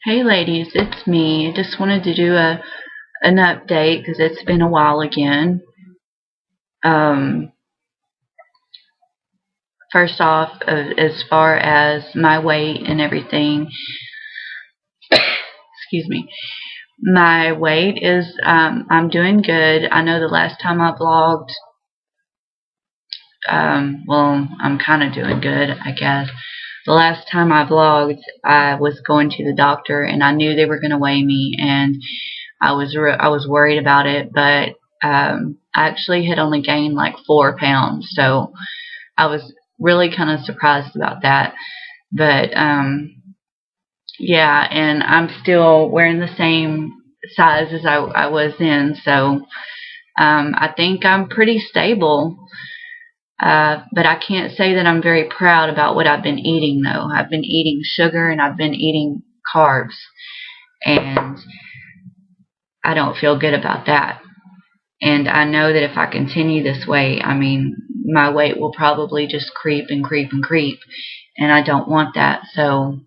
Hey ladies, it's me. Just wanted to do an update because it's been a while again. Um, First off, as far as my weight and everything, excuse me, my weight is I'm doing good. I know the last time I vlogged, well, I'm kind of doing good, I guess. The last time I vlogged, I was going to the doctor and I knew they were going to weigh me, and I was worried about it, but I actually had only gained like 4 pounds, so I was really kind of surprised about that. But yeah, and I'm still wearing the same size as I was then, so I think I'm pretty stable. But I can't say that I'm very proud about what I've been eating, though. I've been eating sugar and I've been eating carbs, and I don't feel good about that. And I know that if I continue this way, I mean, my weight will probably just creep and creep and creep, and I don't want that. So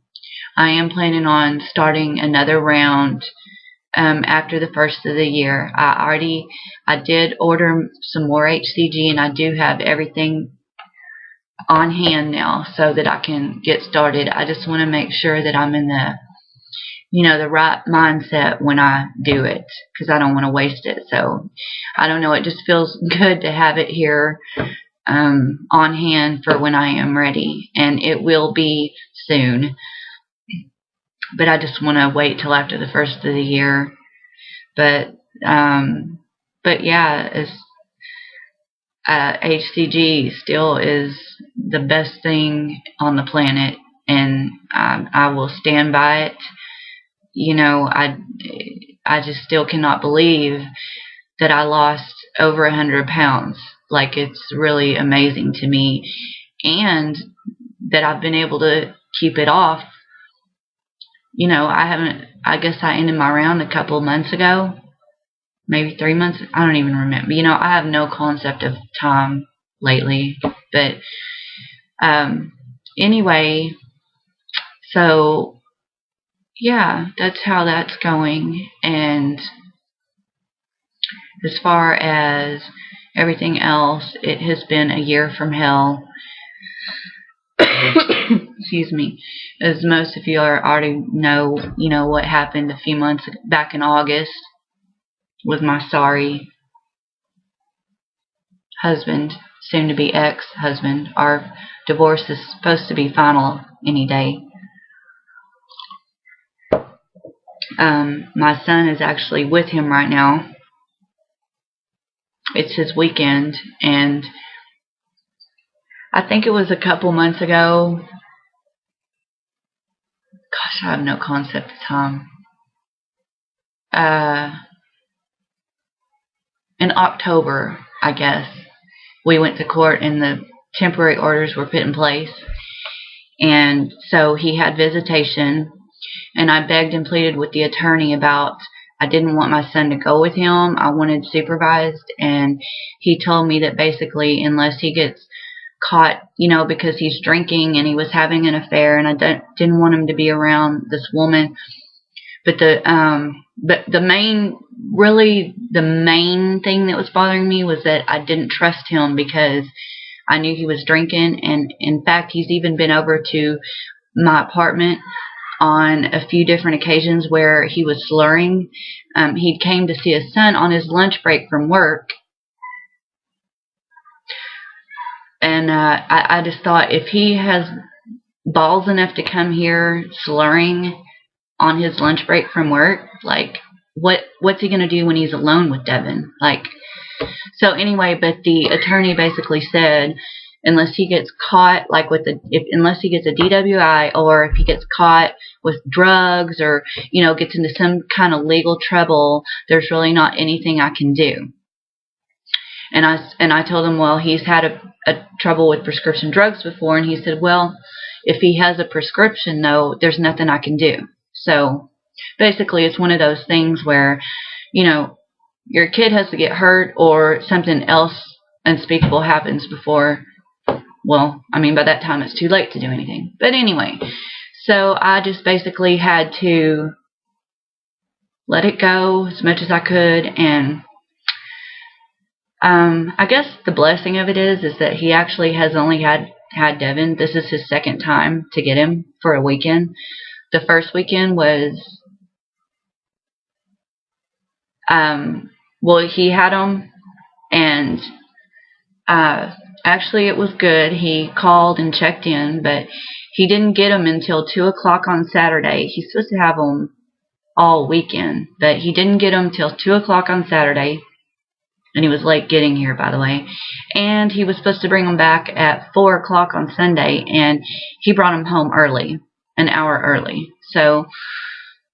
I am planning on starting another round after the first of the year. I did order some more HCG, and I do have everything on hand now so that I can get started. I just want to make sure that I'm in the right mindset when I do it, because I don't want to waste it. So I don't know, it just feels good to have it here on hand for when I am ready, and it will be soon, but I just want to wait till after the first of the year. But yeah, HCG still is the best thing on the planet, and I will stand by it. I just still cannot believe that I lost over 100 pounds. Like, it's really amazing to me, and that I've been able to keep it off. I guess I ended my round a couple of months ago, maybe 3 months. I don't even remember. I have no concept of time lately. But anyway, so yeah, that's how that's going. And as far as everything else, it has been a year from hell. Excuse me. As most of you already know, what happened a few months back in August with my sorry husband, soon to be ex-husband. Our divorce is supposed to be final any day. My son is actually with him right now. It's his weekend, and I think it was a couple months ago. Gosh, I have no concept of time. In October, I guess, we went to court and the temporary orders were put in place. And so he had visitation, and I begged and pleaded with the attorney about, I didn't want my son to go with him. I wanted supervised, and he told me that basically unless he gets caught, because he's drinking and he was having an affair, and I didn't want him to be around this woman. But the main thing that was bothering me was that I didn't trust him, because I knew he was drinking, and in fact he's even been over to my apartment on a few different occasions where he was slurring. He came to see his son on his lunch break from work, and I just thought, if he has balls enough to come here slurring on his lunch break from work, like, what's he gonna do when he's alone with Devin? So anyway, but the attorney basically said, unless he gets caught, like unless he gets a DWI, or if he gets caught with drugs, or gets into some kind of legal trouble, there's really not anything I can do. And I told him, well, he's had a trouble with prescription drugs before, and he said, well, if he has a prescription, though, there's nothing I can do. So basically, it's one of those things where, your kid has to get hurt or something else unspeakable happens before, well, I mean, by that time it's too late to do anything. But anyway, So I just basically had to let it go as much as I could. And I guess the blessing of it is that he actually has only had Devin. This is his second time to get him for a weekend. The first weekend was, well, he had him, and actually it was good. He called and checked in, but he didn't get him until 2 o'clock on Saturday. He's supposed to have him all weekend, but he didn't get him till 2 o'clock on Saturday. And he was late getting here, by the way. And he was supposed to bring him back at 4 o'clock on Sunday, and he brought him home early, an hour early. So,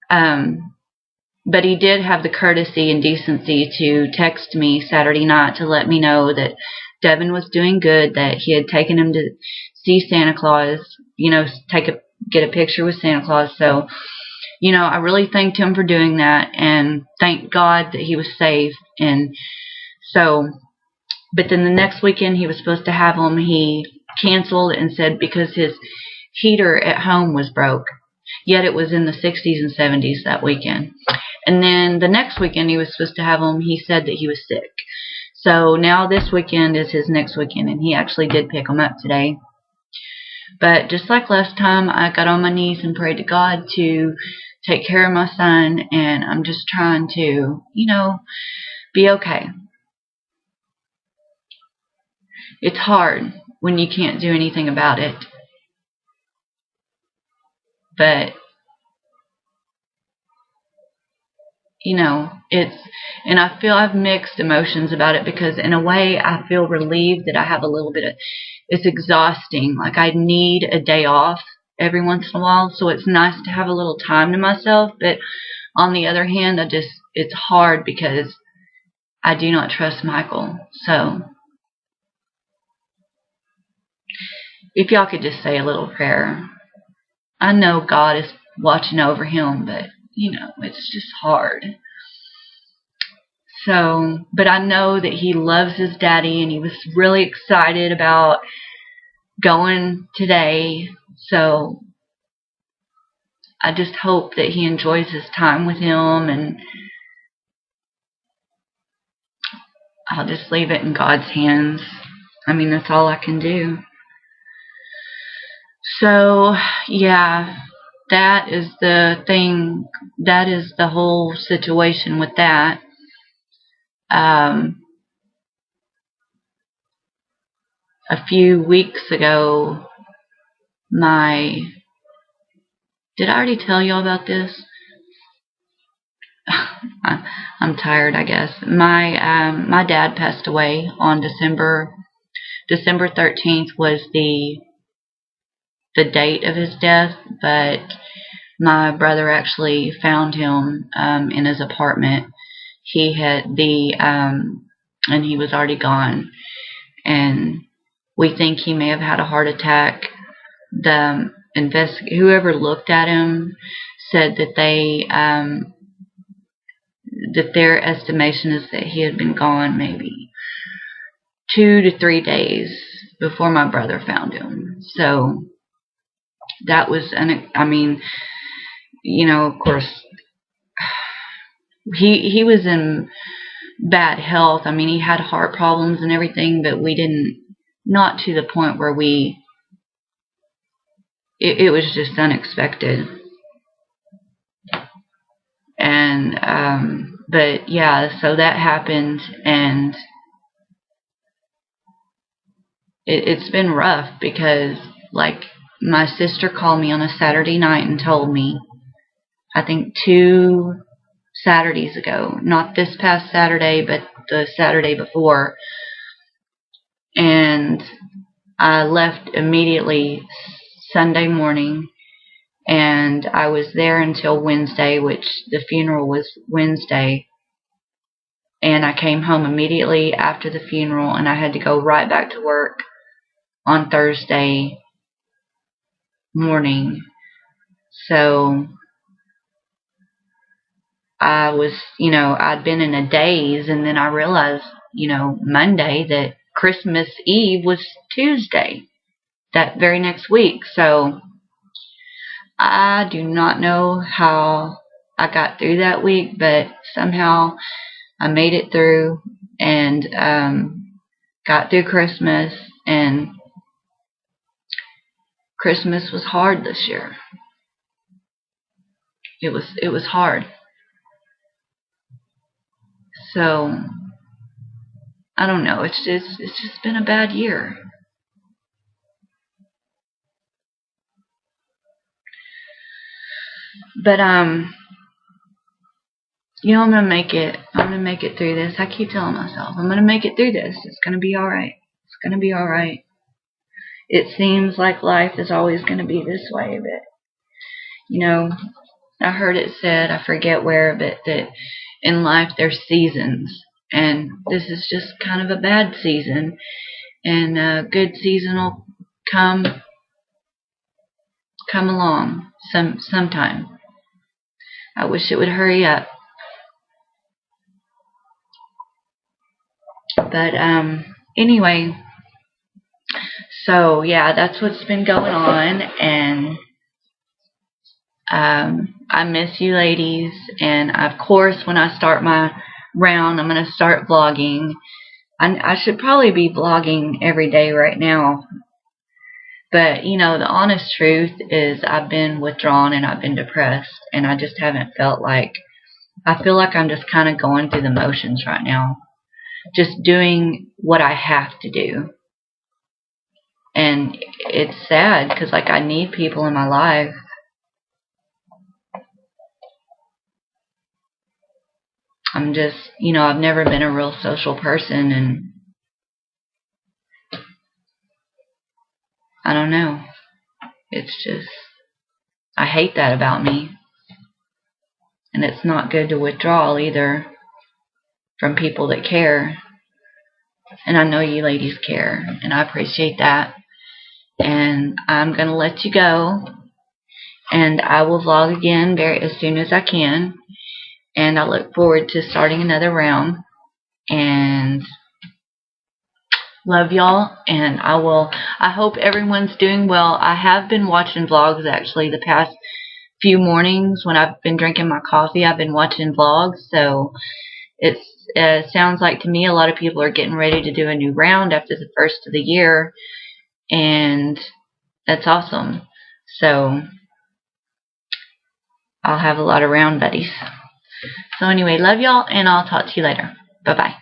but he did have the courtesy and decency to text me Saturday night to let me know that Devin was doing good, that he had taken him to see Santa Claus, get a picture with Santa Claus. So, I really thanked him for doing that, and thank God that he was safe. And so, but then the next weekend he was supposed to have him, he canceled and said because his heater at home was broke. Yet it was in the 60s and 70s that weekend. And then the next weekend he was supposed to have him, he said that he was sick. So now this weekend is his next weekend, and he actually did pick him up today. But just like last time, I got on my knees and prayed to God to take care of my son, and I'm just trying to, be okay. It's hard when you can't do anything about it. But, and I feel I have mixed emotions about it, because in a way I feel relieved that I have a little bit of, it's exhausting. Like I need a day off every once in a while, so it's nice to have a little time to myself. But on the other hand, it's hard because I do not trust Michael. So if y'all could just say a little prayer. I know God is watching over him, but it's just hard. So, but I know that he loves his daddy, and he was really excited about going today. So I just hope that he enjoys his time with him, and I'll just leave it in God's hands. I mean, that's all I can do. So, yeah, that is the thing. That is the whole situation with that. A few weeks ago, did I already tell y'all about this? I'm tired, I guess. My dad passed away on December 13th was the date of his death, but my brother actually found him in his apartment. He had and he was already gone, and we think he may have had a heart attack. The whoever looked at him said that that their estimation is that he had been gone maybe 2 to 3 days before my brother found him. So that was, of course, he was in bad health. I mean, he had heart problems and everything, but not to the point where it was just unexpected. And, but yeah, so that happened, and it's been rough because, like, my sister called me on a Saturday night and told me, I think 2 Saturdays ago, not this past Saturday, but the Saturday before, and I left immediately Sunday morning, and I was there until Wednesday, which the funeral was Wednesday, and I came home immediately after the funeral, and I had to go right back to work on Thursday morning. So I was, I'd been in a daze, and then I realized, Monday that Christmas Eve was Tuesday, that very next week. So I do not know how I got through that week, but somehow I made it through and got through Christmas, and Christmas was hard this year. It was hard. So I don't know. It's just been a bad year. But you know, I'm gonna make it. I'm gonna make it through this. I keep telling myself I'm gonna make it through this. It's gonna be all right. It's gonna be all right. It seems like life is always gonna be this way, but you know, I heard it said, I forget where, but that in life there's seasons, and this is just kind of a bad season, and a good season will come along sometime. I wish it would hurry up. But anyway, so yeah, that's what's been going on, and I miss you ladies, and of course when I start my round, I'm going to start vlogging. I should probably be vlogging every day right now, but you know, the honest truth is I've been withdrawn and I've been depressed, and I just haven't felt like, I feel like I'm just kind of going through the motions right now, just doing what I have to do. And it's sad because like I need people in my life. I'm just, you know, I've never been a real social person, and I don't know. It's just, I hate that about me. And it's not good to withdraw either from people that care. And I know you ladies care, and I appreciate that. And I'm going to let you go. And I will vlog again as soon as I can. And I look forward to starting another round. And love y'all. And I hope everyone's doing well. I have been watching vlogs actually the past few mornings when I've been drinking my coffee. I've been watching vlogs. So it sounds like to me a lot of people are getting ready to do a new round after the first of the year. And that's awesome. So I'll have a lot of round buddies. So anyway, love y'all, and I'll talk to you later. Bye-bye.